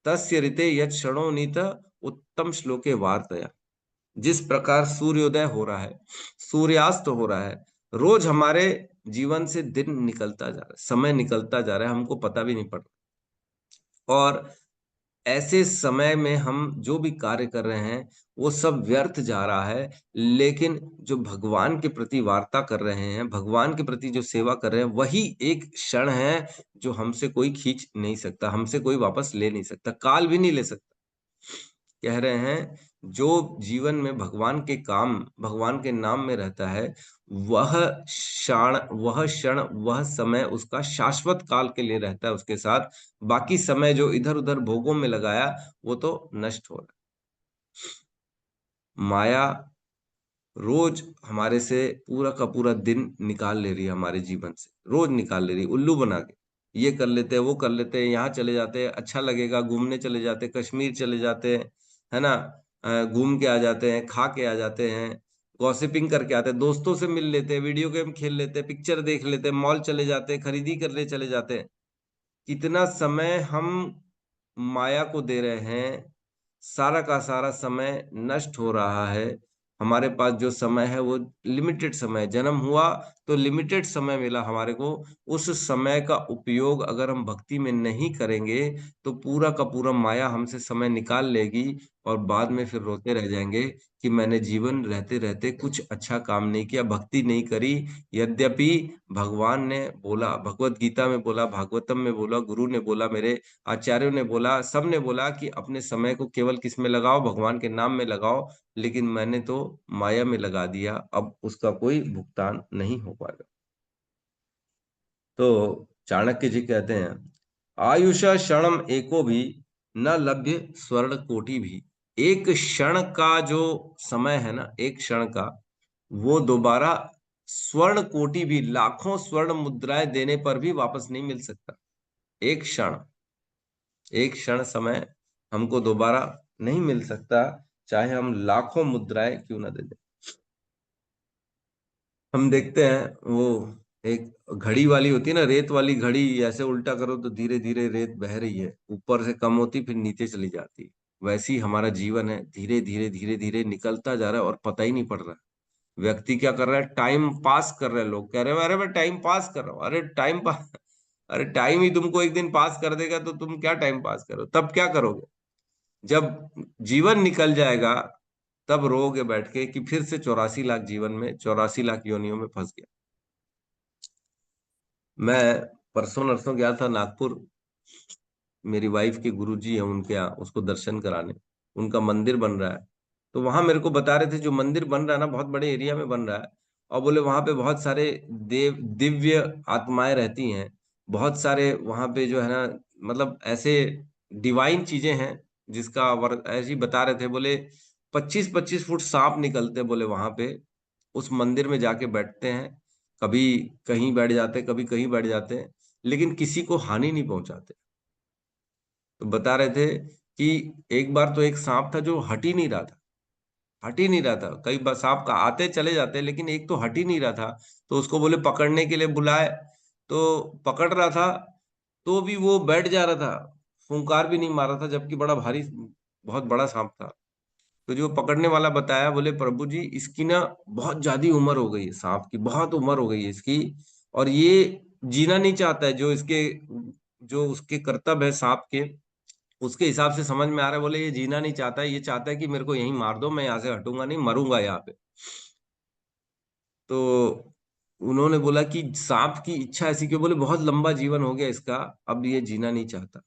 तस्य ऋते यत् क्षणो नीत उत्तम श्लोके वार्तया। जिस प्रकार सूर्योदय हो रहा है, सूर्यास्त हो रहा है, रोज हमारे जीवन से दिन निकलता जा रहा है, समय निकलता जा रहा है, हमको पता भी नहीं पड़ रहा। और ऐसे समय में हम जो भी कार्य कर रहे हैं वो सब व्यर्थ जा रहा है, लेकिन जो भगवान के प्रति वार्ता कर रहे हैं, भगवान के प्रति जो सेवा कर रहे हैं, वही एक क्षण है जो हमसे कोई खींच नहीं सकता, हमसे कोई वापस ले नहीं सकता, काल भी नहीं ले सकता। कह रहे हैं जो जीवन में भगवान के काम, भगवान के नाम में रहता है, वह क्षण वह समय उसका शाश्वत काल के लिए रहता है उसके साथ। बाकी समय जो इधर उधर भोगों में लगाया वो तो नष्ट हो रहा है। माया रोज हमारे से पूरा का पूरा दिन निकाल ले रही है, हमारे जीवन से रोज निकाल ले रही है, उल्लू बना के। ये कर लेते हैं, वो कर लेते हैं, यहाँ चले जाते हैं, अच्छा लगेगा, घूमने चले जाते हैं, कश्मीर चले जाते हैं, है ना, घूम के आ जाते हैं, खा के आ जाते हैं, गॉसिपिंग करके आते हैं, दोस्तों से मिल लेते हैं, वीडियो गेम खेल लेते हैं, पिक्चर देख लेते हैं, मॉल चले जाते हैं, खरीदी करने चले जाते हैं। कितना समय हम माया को दे रहे हैं, सारा का सारा समय नष्ट हो रहा है। हमारे पास जो समय है वो लिमिटेड समय, जन्म हुआ तो लिमिटेड समय मिला हमारे को। उस समय का उपयोग अगर हम भक्ति में नहीं करेंगे तो पूरा का पूरा माया हमसे समय निकाल लेगी और बाद में फिर रोते रह जाएंगे कि मैंने जीवन रहते रहते कुछ अच्छा काम नहीं किया, भक्ति नहीं करी। यद्यपि भगवान ने बोला, भगवत गीता में बोला, भागवतम में बोला, गुरु ने बोला, मेरे आचार्यों ने बोला, सब ने बोला कि अपने समय को केवल किस में लगाओ, भगवान के नाम में लगाओ, लेकिन मैंने तो माया में लगा दिया, अब उसका कोई भुगतान नहीं हो पाएगा। तो चाणक्य जी कहते हैं, आयुष क्षणम एको भी न लभ्य स्वर्ण कोटि भी। एक क्षण का जो समय है ना, एक क्षण का, वो दोबारा स्वर्ण कोटि भी, लाखों स्वर्ण मुद्राएं देने पर भी वापस नहीं मिल सकता। एक क्षण, एक क्षण समय हमको दोबारा नहीं मिल सकता, चाहे हम लाखों मुद्राएं क्यों ना दे दें। हम देखते हैं वो एक घड़ी वाली होती है ना, रेत वाली घड़ी, ऐसे उल्टा करो तो धीरे धीरे रेत बह रही है, ऊपर से कम होती फिर नीचे चली जाती है। वैसी हमारा जीवन है, धीरे धीरे धीरे धीरे निकलता जा रहा है और पता ही नहीं पड़ रहा। व्यक्ति क्या कर रहा है, टाइम पास कर रहे हैं। लोग कह रहे हैं अरे मैं टाइम पास कर रहा हूँ, अरे टाइम पास, अरे टाइम ही तुमको एक दिन पास कर देगा तो तुम क्या टाइम पास करो, तब क्या करोगे? जब जीवन निकल जाएगा तब रोओगे बैठ के कि फिर से 84 लाख जीवन में, 84 लाख योनियों में फंस गया। मैं परसों नरसों गया था नागपुर, मेरी वाइफ के गुरुजी हैं उनके यहाँ, उसको दर्शन कराने। उनका मंदिर बन रहा है, तो वहां मेरे को बता रहे थे जो मंदिर बन रहा है ना, बहुत बड़े एरिया में बन रहा है, और बोले वहां पे बहुत सारे दिव्य आत्माएं रहती हैं, बहुत सारे वहां पे जो है ना, मतलब ऐसे डिवाइन चीजें हैं जिसका वर्ग ऐसे ही बता रहे थे। बोले 25-25 फुट सांप निकलते, बोले वहां पे उस मंदिर में जाके बैठते हैं, कभी कहीं बैठ जाते हैं, कभी कहीं बैठ जाते हैं, लेकिन किसी को हानि नहीं पहुंचाते। तो बता रहे थे कि एक बार तो एक सांप था जो हट ही नहीं रहा था, हट ही नहीं रहा था। कई बार सांप का आते चले जाते, लेकिन एक तो हट ही नहीं रहा था। तो उसको बोले पकड़ने के लिए बुलाए, तो पकड़ रहा था तो भी वो बैठ जा रहा था, फुंकार भी नहीं मार रहा था, जबकि बड़ा भारी, बहुत बड़ा सांप था। तो जो पकड़ने वाला बताया, बोले प्रभु जी इसकी ना बहुत ज्यादा उम्र हो गई है, सांप की बहुत उम्र हो गई है इसकी, और ये जीना नहीं चाहता है। जो इसके, जो उसके कर्तव्य है सांप के, उसके हिसाब से समझ में आ रहा है। बोले ये जीना नहीं चाहता है, ये चाहता है कि मेरे को यहीं मार दो, मैं यहाँ से हटूंगा नहीं, मरूंगा यहाँ पे। तो उन्होंने बोला कि सांप की इच्छा ऐसी क्यों? बोले बहुत लंबा जीवन हो गया इसका, अब ये जीना नहीं चाहता,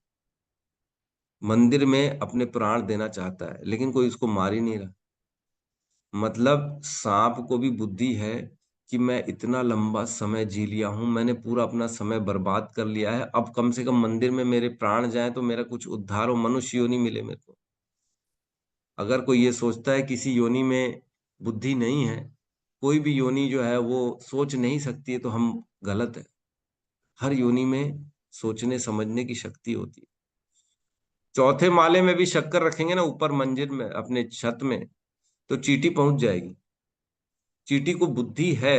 मंदिर में अपने प्राण देना चाहता है, लेकिन कोई उसको मार ही नहीं रहा। मतलब सांप को भी बुद्धि है कि मैं इतना लंबा समय जी लिया हूं, मैंने पूरा अपना समय बर्बाद कर लिया है, अब कम से कम मंदिर में मेरे प्राण जाएं तो मेरा कुछ उद्धार हो, मनुष्य योनि मिले मेरे को। अगर कोई ये सोचता है किसी योनि में बुद्धि नहीं है, कोई भी योनि जो है वो सोच नहीं सकती है, तो हम गलत है। हर योनि में सोचने समझने की शक्ति होती है। चौथे माले में भी शक्कर रखेंगे ना ऊपर मंजिल में, अपने छत में, तो चींटी पहुंच जाएगी। चींटी को बुद्धि है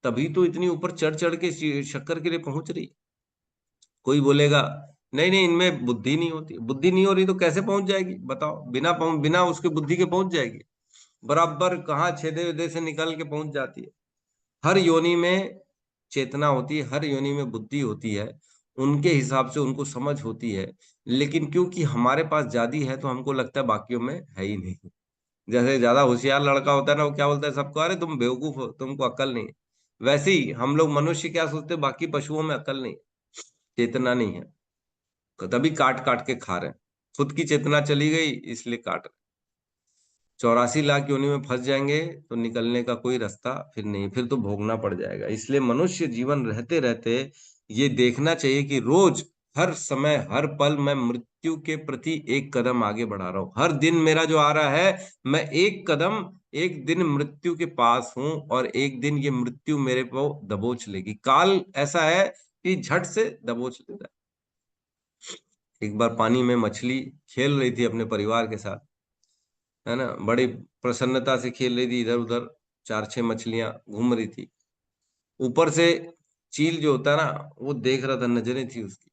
तभी तो इतनी ऊपर चढ़ चढ़ के शक्कर के लिए पहुंच रही। कोई बोलेगा नहीं नहीं इनमें बुद्धि नहीं होती, बुद्धि नहीं हो रही तो कैसे पहुंच जाएगी बताओ? बिना उसके बुद्धि के पहुंच जाएगी? बराबर कहाँ छेदे वेदे से निकल के पहुंच जाती है। हर योनि में चेतना होती है, हर योनि में बुद्धि होती है, उनके हिसाब से उनको समझ होती है। लेकिन क्योंकि हमारे पास जादी है तो हमको लगता है बाकियों में है ही नहीं। जैसे ज्यादा होशियार लड़का होता है ना, वो क्या बोलता है सबको, अरे तुम बेवकूफ हो, तुमको अक्ल नहीं है। वैसे ही हम लोग मनुष्य क्या सोचते हैं, बाकी पशुओं में अक्ल नहीं है, चेतना नहीं है, तभी काट काट के खा रहे हैं। खुद की चेतना चली गई इसलिए काट रहे। 84 लाख योनि में फंस जाएंगे तो निकलने का कोई रास्ता फिर नहीं, फिर तो भोगना पड़ जाएगा। इसलिए मनुष्य जीवन रहते रहते ये देखना चाहिए कि रोज हर समय हर पल मैं मृत्यु के प्रति एक कदम आगे बढ़ा रहा हूं। हर दिन मेरा जो आ रहा है, मैं एक कदम, एक दिन मृत्यु के पास हूं और एक दिन ये मृत्यु मेरे को दबोच लेगी। काल ऐसा है कि झट से दबोच लेता है। एक बार पानी में मछली खेल रही थी अपने परिवार के साथ, है ना, बड़ी प्रसन्नता से खेल रही थी, इधर उधर 4-6 मछलियां घूम रही थी। ऊपर से चील जो होता है ना, वो देख रहा था, नजरें थी उसकी।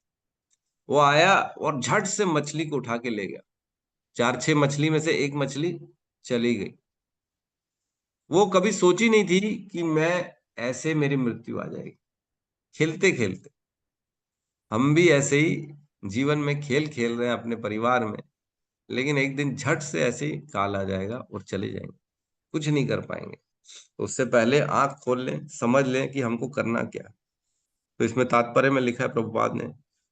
वो आया और झट से मछली को उठा के ले गया। 4-6 मछली में से एक मछली चली गई। वो कभी सोची नहीं थी कि मैं ऐसे मेरी मृत्यु आ जाएगी। खेलते खेलते हम भी ऐसे ही जीवन में खेल खेल रहे हैं अपने परिवार में, लेकिन एक दिन झट से ऐसे ही काल आ जाएगा और चले जाएंगे, कुछ नहीं कर पाएंगे। तो उससे पहले आंख खोल लें, समझ लें कि हमको करना क्या है। तो इसमें तात्पर्य में लिखा है प्रभुपाद ने,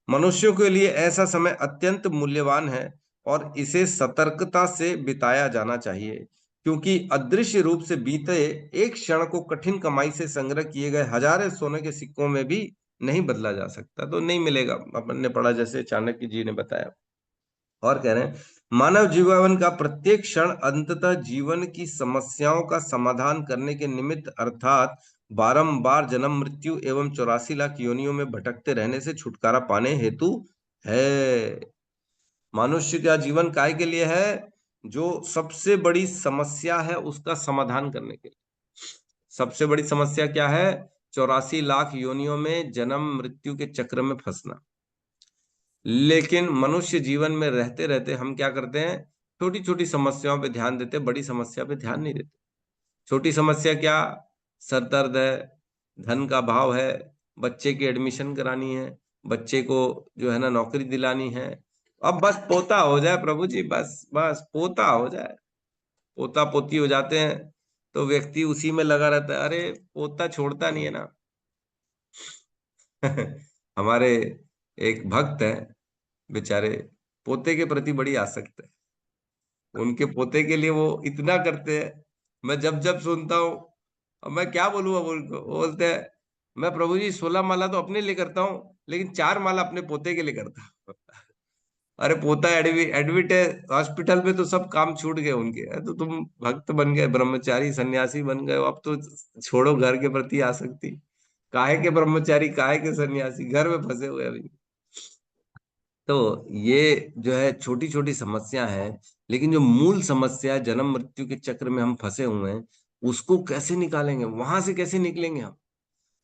मनुष्यों के लिए ऐसा समय अत्यंत मूल्यवान है और इसे सतर्कता से बिताया जाना चाहिए, क्योंकि अदृश्य रूप से बीते एक क्षण को कठिन कमाई से संग्रह किए गए हजारों सोने के सिक्कों में भी नहीं बदला जा सकता। तो नहीं मिलेगा। अपन ने पढ़ा जैसे चाणक्य जी ने बताया। और कह रहे हैं मानव जीवन का प्रत्येक क्षण अंततः जीवन की समस्याओं का समाधान करने के निमित्त अर्थात बारंबार जन्म मृत्यु एवं 84 लाख योनियों में भटकते रहने से छुटकारा पाने हेतु है। मनुष्य का जीवन काय के लिए है? जो सबसे बड़ी समस्या है उसका समाधान करने के लिए। सबसे बड़ी समस्या क्या है? 84 लाख योनियों में जन्म मृत्यु के चक्र में फंसना। लेकिन मनुष्य जीवन में रहते रहते हम क्या करते हैं, छोटी छोटी समस्याओं पे ध्यान देते, बड़ी समस्या पे ध्यान नहीं देते। छोटी समस्या क्या? सर दर्द है, धन का भाव है, बच्चे की एडमिशन करानी है, बच्चे को जो है ना नौकरी दिलानी है। अब बस पोता हो जाए प्रभु जी, बस बस पोता हो जाए। पोता पोती हो जाते हैं तो व्यक्ति उसी में लगा रहता है, अरे पोता छोड़ता नहीं है ना। हमारे एक भक्त है बेचारे, पोते के प्रति बड़ी आसक्त है। उनके पोते के लिए वो इतना करते हैं, मैं जब जब सुनता हूँ, अब मैं क्या बोलूँ अब उनको। वो बोलते हैं मैं प्रभु जी 16 माला तो अपने लिए करता हूँ, लेकिन 4 माला अपने पोते के लिए करता हूँ। अरे पोता एडमिट है हॉस्पिटल में तो सब काम छूट गए उनके, तो तुम भक्त बन गए, ब्रह्मचारी सन्यासी बन गए, अब तो छोड़ो घर के प्रति आसक्ति। काहे के ब्रह्मचारी, काहे के सन्यासी, घर में फंसे हुए अभी। तो ये जो है छोटी छोटी समस्या है, लेकिन जो मूल समस्या है, जन्म मृत्यु के चक्र में हम फंसे हुए हैं, उसको कैसे निकालेंगे, वहां से कैसे निकलेंगे हम?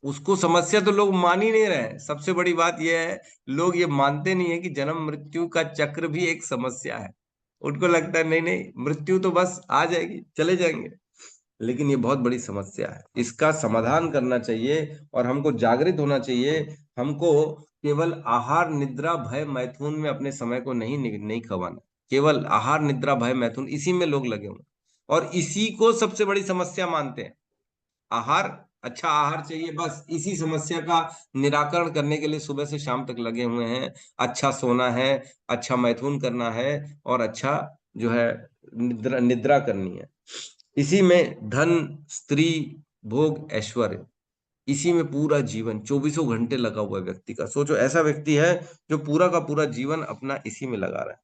उसको समस्या तो लोग मान ही नहीं रहे हैं। सबसे बड़ी बात यह है, लोग ये मानते नहीं है कि जन्म मृत्यु का चक्र भी एक समस्या है। उनको लगता है नहीं नहीं मृत्यु तो बस आ जाएगी, चले जाएंगे, लेकिन ये बहुत बड़ी समस्या है। इसका समाधान करना चाहिए और हमको जागृत होना चाहिए। हमको केवल आहार निद्रा भय मैथुन में अपने समय को नहीं खवाना। केवल आहार निद्रा भय मैथुन, इसी में लोग लगे हुए और इसी को सबसे बड़ी समस्या मानते हैं। आहार, अच्छा आहार चाहिए, बस इसी समस्या का निराकरण करने के लिए सुबह से शाम तक लगे हुए हैं। अच्छा सोना है, अच्छा मैथुन करना है और अच्छा जो है निद्रा निद्रा करनी है। इसी में धन, स्त्री, भोग, ऐश्वर्य, इसी में पूरा जीवन 24 घंटे लगा हुआ है व्यक्ति का। सोचो ऐसा व्यक्ति है जो पूरा का पूरा जीवन अपना इसी में लगा रहा है।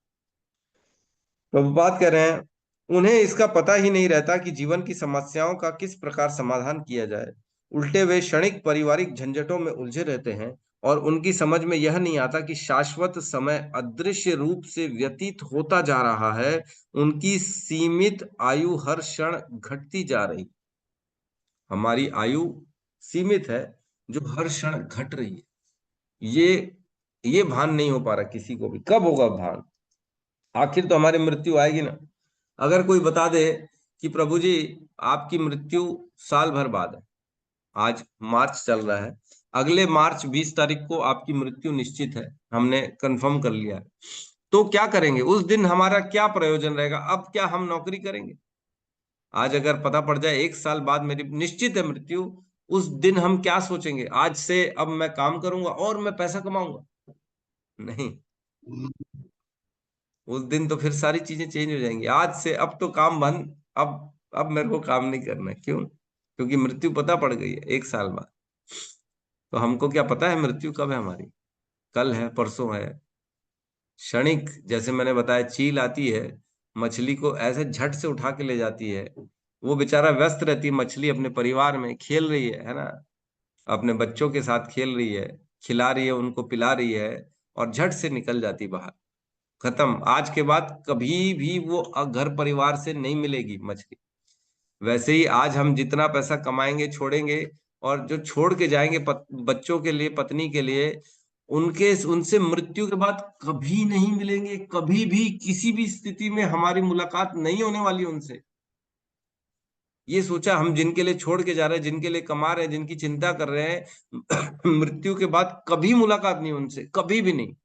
प्रभुपाद कह रहे हैं उन्हें इसका पता ही नहीं रहता कि जीवन की समस्याओं का किस प्रकार समाधान किया जाए। उल्टे वे क्षणिक पारिवारिक झंझटों में उलझे रहते हैं और उनकी समझ में यह नहीं आता कि शाश्वत समय अदृश्य रूप से व्यतीत होता जा रहा है। उनकी सीमित आयु हर क्षण घटती जा रही। हमारी आयु सीमित है जो हर क्षण घट रही है। ये भान नहीं हो पा रहा किसी को भी, कब होगा भान? आखिर तो हमारी मृत्यु आएगी ना। अगर कोई बता दे कि प्रभु जी आपकी मृत्यु साल भर बाद है, आज मार्च चल रहा है, अगले मार्च 20 तारीख को आपकी मृत्यु निश्चित है, हमने कंफर्म कर लिया है, तो क्या करेंगे उस दिन? हमारा क्या प्रयोजन रहेगा? अब क्या हम नौकरी करेंगे? आज अगर पता पड़ जाए 1 साल बाद मेरी निश्चित है मृत्यु, उस दिन हम क्या सोचेंगे? आज से अब मैं काम करूंगा और मैं पैसा कमाऊंगा? नहीं, उस दिन तो फिर सारी चीजें चेंज हो जाएंगी। आज से अब तो काम बंद, अब मेरे को काम नहीं करना है। क्यों? क्योंकि मृत्यु पता पड़ गई है 1 साल बाद। तो हमको क्या पता है मृत्यु कब है हमारी? कल है, परसों है, क्षणिक। जैसे मैंने बताया, चील आती है, मछली को ऐसे झट से उठा के ले जाती है, वो बेचारा व्यस्त रहती है, मछली अपने परिवार में खेल रही है ना, अपने बच्चों के साथ खेल रही है, खिला रही है, उनको पिला रही है, और झट से निकल जाती बाहर। खत्म। आज के बाद कभी भी वो घर परिवार से नहीं मिलेगी मछली। वैसे ही आज हम जितना पैसा कमाएंगे, छोड़ेंगे, और जो छोड़ के जाएंगे बच्चों के लिए, पत्नी के लिए, उनसे मृत्यु के बाद कभी नहीं मिलेंगे। कभी भी किसी भी स्थिति में हमारी मुलाकात नहीं होने वाली उनसे। ये सोचा हम जिनके लिए छोड़ के जा रहे हैं, जिनके लिए कमा रहे हैं, जिनकी चिंता कर रहे हैं, मृत्यु के बाद कभी मुलाकात नहीं उनसे, कभी भी नहीं।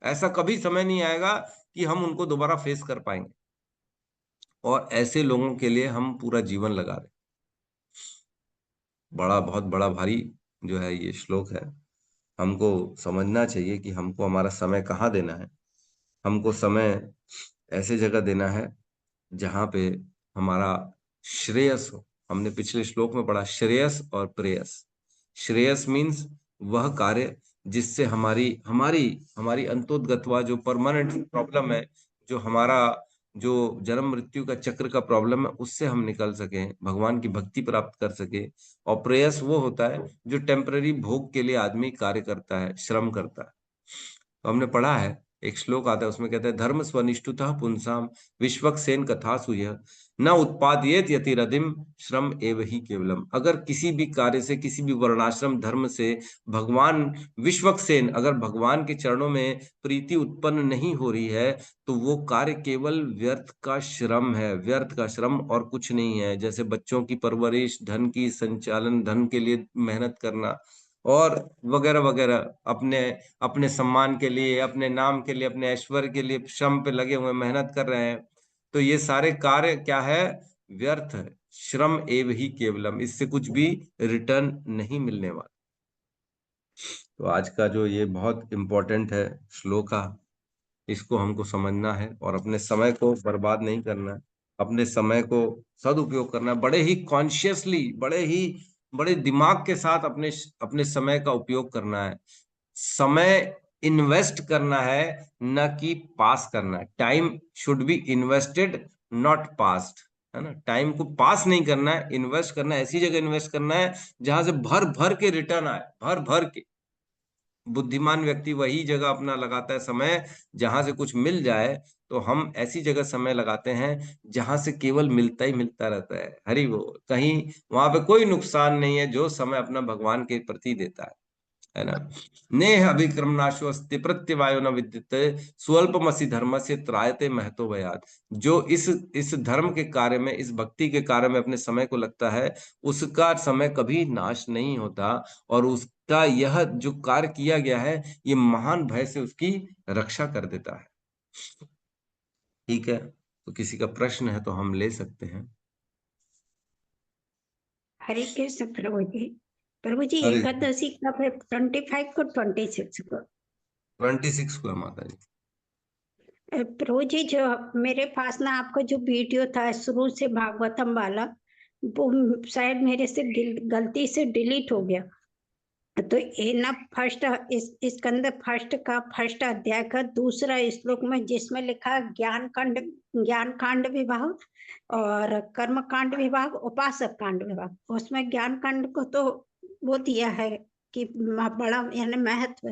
ऐसा कभी समय नहीं आएगा कि हम उनको दोबारा फेस कर पाएंगे। और ऐसे लोगों के लिए हम पूरा जीवन लगा रहे। बहुत बड़ा भारी जो है ये श्लोक है। हमको समझना चाहिए कि हमको हमारा समय कहाँ देना है। हमको समय ऐसे जगह देना है जहाँ पे हमारा श्रेयस हो। हमने पिछले श्लोक में पढ़ा श्रेयस और प्रेयस। श्रेयस मीन्स वह कार्य जिससे हमारी हमारी हमारी अंतोदगतवा जो परमानेंट प्रॉब्लम है, जो हमारा जो जन्म मृत्यु का चक्र का प्रॉब्लम है, उससे हम निकल सके, भगवान की भक्ति प्राप्त कर सके। और प्रेयस वो होता है जो टेम्पररी भोग के लिए आदमी कार्य करता है, श्रम करता है। तो हमने पढ़ा है, एक श्लोक आता है, उसमें कहते हैं धर्म स्वनिष्ठुतः पुंसाम विश्वक्सेन कथासु यः न उत्पादयेत यतिरधिम श्रम एव ही केवलम। अगर किसी भी कार्य से, किसी भी वर्णाश्रम धर्म से भगवान विश्वक्सेन, अगर भगवान के चरणों में प्रीति उत्पन्न नहीं हो रही है, तो वो कार्य केवल व्यर्थ का श्रम है, व्यर्थ का श्रम और कुछ नहीं है। जैसे बच्चों की परवरिश, धन की संचालन, धन के लिए मेहनत करना और वगैरह वगैरह, अपने अपने सम्मान के लिए, अपने नाम के लिए, अपने ऐश्वर्य के लिए श्रम पे लगे हुए, मेहनत कर रहे हैं, तो ये सारे कार्य क्या है? व्यर्थ है। श्रम एव ही केवलम, इससे कुछ भी रिटर्न नहीं मिलने वाला। तो आज का जो ये बहुत इंपॉर्टेंट है श्लोका, इसको हमको समझना है और अपने समय को बर्बाद नहीं करना है, अपने समय को सदुपयोग करना है, बड़े ही कॉन्शियसली, बड़े दिमाग के साथ अपने समय का उपयोग करना है। समय इन्वेस्ट करना है, न कि पास करना है। Time should be invested, not past, है ना। टाइम को पास नहीं करना है, इन्वेस्ट करना है, ऐसी जगह इन्वेस्ट करना है जहां से भर भर के रिटर्न आए, भर भर के। बुद्धिमान व्यक्ति वही जगह अपना लगाता है समय जहां से कुछ मिल जाए। तो हम ऐसी जगह समय लगाते हैं जहां से केवल मिलता ही मिलता रहता है। हरि वो, कहीं वहां पे कोई नुकसान नहीं है जो समय अपना भगवान के प्रति देता है ना। नेह अभिक्रमनाशो अस्ति प्रत्यवायो न विद्यते स्वल्पमसि धर्म से त्रायते महतो भयात। जो इस धर्म के कार्य में, इस भक्ति के कार्य में अपने समय को लगता है, उसका समय कभी नाश नहीं होता, और उसका यह जो कार्य किया गया है, ये महान भय से उसकी रक्षा कर देता है। ठीक है, तो किसी का प्रश्न है तो हम ले सकते हैं। हरे कृष्ण प्रभु जी। प्रभु जी हरे एकादशी कब है? 25 को 26 को? 26 को है माता जी। प्रभु जी, जो मेरे पास ना आपका जो वीडियो था शुरू से भागवतम वाला, वो शायद मेरे से गलती से डिलीट हो गया। तो ये ना फर्स्ट, इस स्कंद फर्स्ट का फर्स्ट अध्याय का दूसरा श्लोक में जिसमें लिखा ज्ञान कांड विभाग और कर्म कांड विभाग, उपासक कांड विभाग, उसमें ज्ञान कांड को तो वो दिया है कि बड़ा यानी महत्व,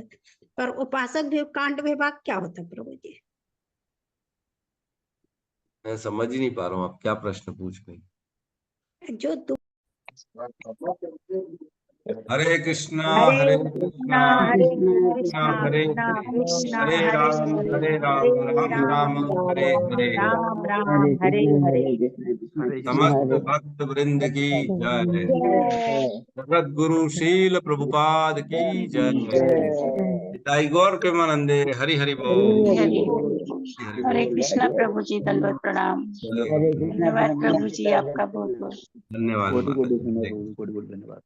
पर उपासक कांड विभाग क्या होता है प्रभु जी? मैं समझ ही नहीं पा रहा हूँ आप क्या प्रश्न पूछ रहे हैं। जो हरे कृष्णा हरे कृष्णा कृष्णा हरे कृष्णा कृष्णा हरे कृष्णा हरे कृष्णा हरे हरे राम हरे राम राम हरे हरे राम राम हरे हरे समस्त भक्त वृंद की जय। जगत गुरु शील प्रभुपाद की जय। ताई गौर प्रेमानंदे हरि हरि बोल। हरि हरि हरे बोल। कृष्णा प्रभु जी, दंडवत प्रणाम। धन्यवाद प्रभु जी, आपका बहुत बहुत धन्यवाद माता जी। कोटि कोटि धन्यवाद।